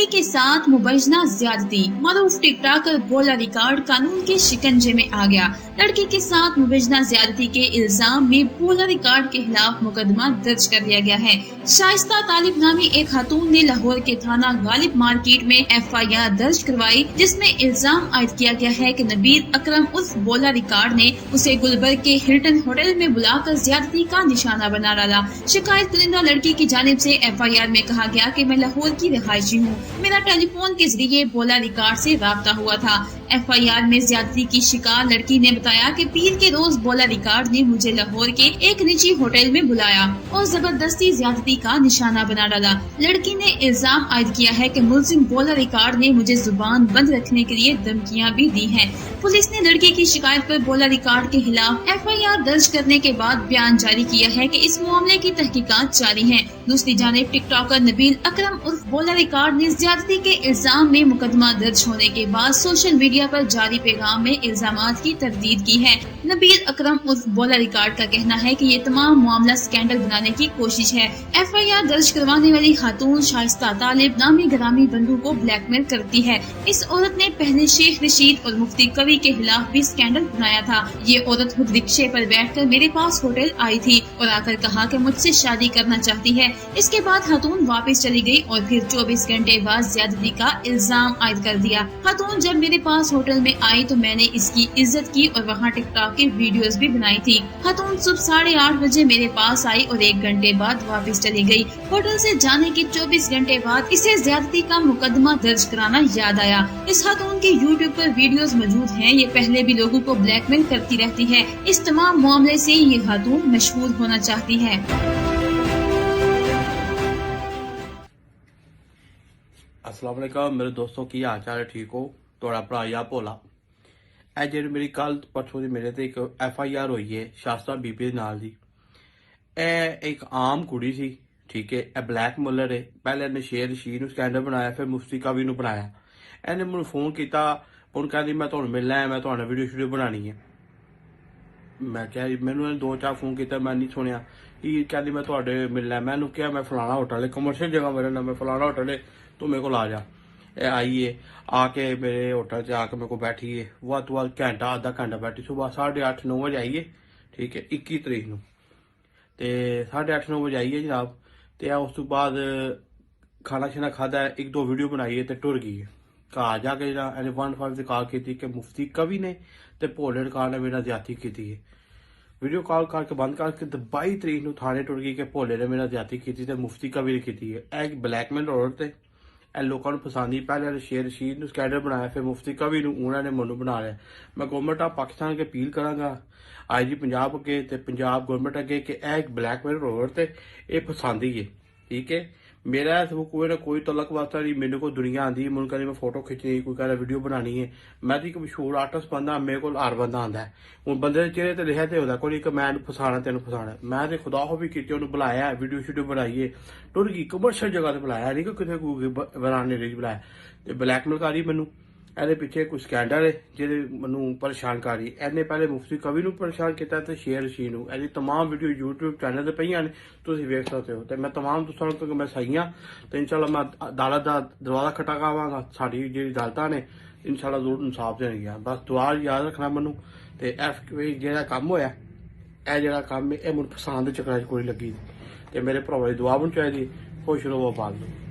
के साथ मुबैना ज्यादती, मारूफ टिकटॉकर बोला रिकॉर्ड कानून के शिकंजे में आ गया। लड़की के साथ मुबैना ज्यादती के इल्जाम में बोला रिकॉर्ड के खिलाफ मुकदमा दर्ज कर लिया गया है। शाइस्ता तालिब नामी एक खातून ने लाहौर के थाना गालिब मार्केट में FIR दर्ज करवाई, जिसमें इल्जाम आयद किया गया है कि नबील अकरम उर्फ बोला रिकॉर्ड ने उसे गुलबर्ग के हिल्टन होटल में बुलाकर ज्यादती का निशाना बना डाला। शिकायत कुनिंदा लड़की की जानिब से FIR में कहा गया कि मैं लाहौर की रिहायशी हूँ, मेरा टेलीफोन के जरिए बोला रिकॉर्ड से राब्ता हुआ था। FIR में ज्यादती की शिकार लड़की ने बताया कि पीर के रोज बोला रिकॉर्ड ने मुझे लाहौर के एक निजी होटल में बुलाया और जबरदस्ती ज्यादती का निशाना बना डाला। लड़की ने इल्जाम आयद किया है कि मुलजिम बोला रिकॉर्ड ने मुझे जुबान बंद रखने के लिए धमकियां भी दी हैं। पुलिस ने लड़की की शिकायत पर बोला रिकॉर्ड के खिलाफ FIR दर्ज करने के बाद बयान जारी किया है कि इस मामले की तहकीकात जारी है। दूसरी जानिब टिकटॉकर नबील अकरम उर्फ बोला रिकॉर्ड ने ज्यादती के इल्जाम में मुकदमा दर्ज होने के बाद सोशल मीडिया पर जारी पैगाम में इल्जामात की तरदीद की है। नबील अकरम उर्फ बोला रिकॉर्ड का कहना है कि ये तमाम मामला स्कैंडल बनाने की कोशिश है। FIR दर्ज करवाने वाली खातून शाइस्ता तालिब नामी ग्रामी बंधु को ब्लैकमेल करती है। इस औरत ने पहले शेख रशीद और मुफ्ती कवि के खिलाफ भी स्कैंडल बनाया था। ये औरत खुद रिक्शे पर बैठकर मेरे पास होटल आई थी और आकर कहा कि मुझसे शादी करना चाहती है। इसके बाद खातून वापस चली गई और फिर 24 घंटे बाद ज्यादती का इल्जाम आयद कर दिया। खातून जब मेरे पास होटल में आई तो मैंने इसकी इज्जत की और वहाँ टिकटॉक की वीडियोस भी बनाई थी। खातून सुबह 8:30 बजे मेरे पास आई और 1 घंटे बाद वापस चली गई। होटल से जाने के 24 घंटे बाद इसे ज्यादती का मुकदमा दर्ज कराना याद आया। इस खातून के YouTube पर वीडियोस मौजूद हैं। ये पहले भी लोगों को ब्लैकमेल करती रहती है। इस तमाम मामले से ये खातून मशहूर होना चाहती है। अस्सलाम वालेकुम मेरे दोस्तों, की हाल चाल है? ठीक हो? थोड़ा भरा या भोला ए जी मेरी कल परसों की मेरे ते एक FIR हुई है शास्त्रा बीबी नाल दी। एक आम कुड़ी सी, ठीक है। ए ब्लैक मेलर है। पहले इन्हें शेर शी स्कैंडल बनाया, फिर मुफ्ती कवि नूं बनाया। इन्हें मैनूं फोन किया, हुण कहंदी मैं तुहानूं मिलना है, मैं तुहानूं वीडियो बनानी है। मैं क्या मैनूं 2-4 फोन किया, मैं नहीं सुनिया। कहती मैं तुहाडे मिलना है। मैनूं कहा मैं फलाना होटल है, कमर्शियल जगह मेरे नाम, मैं फलाना होटल है, तू मेरे को आ जा। आइए आके मेरे होटल से आके मेरे को बैठी है, वह तो घंटा आधा घंटा बैठी। सुबह 8:30-9 बजे आइए, ठीक है, 21 तरीक नूं ते 8:30-9 बजे आइए जनाब। ते उस तो बाद खाना शाना खादा है, 1-2 वीडियो बनाई है ते टुर गई है। घर जाके 1-5 कॉल की कि मुफ्ती कवि ने ते भोले रिकॉर्ड ने मेरा ज्यादती की है। वीडियो कॉल करके बंद करके 22 तरीक नूं थाने टुर गई कि भोले ने मेरा ज्यादती की ते मुफ्ती कवि ने की है। एक ब्लैकमेल औरत है, लोगों को पसंद ही। पहले शेर रशीद ने स्कैंडल बनाया, फिर मुफ्ती कवि उन्होंने मैनू बना लिया। मैं गवर्नमेंट ऑफ पाकिस्तान के अपील करांगा, IG पंजाब अगे ते पंजाब गवर्नमेंट अगे कि एक ब्लैकमेल औरत है, ये फसांदी है, ठीक है। मेरा कोई ना कोई तलक वास्ता नहीं। मेरे को दुनिया आती मुझे कहती मैं फोटो खिंचनी, कोई कह वीडियो बनानी है। मैं तो एक मशहूर आर्टिस्ट बंदा, मेरे को हर बंदा आता है। हूँ बंदे चेहरे तो लिखा तो होता कोई मैं फसाना तेन फसाना। मैं तो खुदा हो भी की उन्हें बुलाया, वीडियो शीडियो बनाइए, टुर गई कमर्शियल जगह से बुलाया, नहीं कि कितने वराने रही बुलाया। तो ब्लैकमेल करी मैनू। ਇਹਦੇ ਪਿੱਛੇ ਕੋਈ ਸਕੈਂਡਲ ਹੈ ਜਿਹਦੇ ਮੈਨੂੰ ਪਰੇਸ਼ਾਨ ਕਰ ਰਹੀ। ਇਹਨੇ ਪਹਿਲੇ ਮੁਫਤੀ ਕਵੀ ਨੂੰ ਪਰੇਸ਼ਾਨ ਕੀਤਾ ਤੇ ਸ਼ੇਰ ਰਸ਼ੀਦ ਨੂੰ। ਇਹਦੀ तमाम ਵੀਡੀਓ YouTube ਚੈਨਲ ਤੇ ਪਈਆਂ ਨੇ, ਤੁਸੀਂ ਵੇਖ ਸਕਦੇ ਹੋ। ਤੇ ਮੈਂ तमाम ਦੋਸਤਾਂ ਨੂੰ ਕਿ ਮੈਂ ਸਹੀ ਹਾਂ ਤੇ ਇਨਸ਼ਾਅੱਲਾ ਮੈਂ ਅਦਾਲਤ ਦਾ ਦਰਵਾਜ਼ਾ ਖਟਖਟਾਵਾਂਗਾ। ਸਾਡੀ ਜਿਹੜੀ ਅਦਾਲਤਾਂ ਨੇ ਇਨਸ਼ਾਅੱਲਾ ਜ਼ਰੂਰ ਇਨਸਾਫ ਦੇਣਗੀਆਂ। ਬਸ ਦੁਆ ਯਾਦ ਰੱਖਣਾ ਮੈਨੂੰ। ਤੇ ਜਿਹੜਾ ਕੰਮ ਹੋਇਆ, ਇਹ ਜਿਹੜਾ ਕੰਮ ਇਹ ਮੈਨੂੰ ਪਸੰਦ ਚੱਕਰਾਂ 'ਚ ਕੋਈ ਲੱਗੀ ਤੇ ਮੇਰੇ ਭਰਾਵਾਂ ਦੀ ਦੁਆ ਮੈਨੂੰ ਚਾਹੀਦੀ। ਖੁਸ਼ ਰਹੋ, ਆਬਾਦ ਰਹੋ।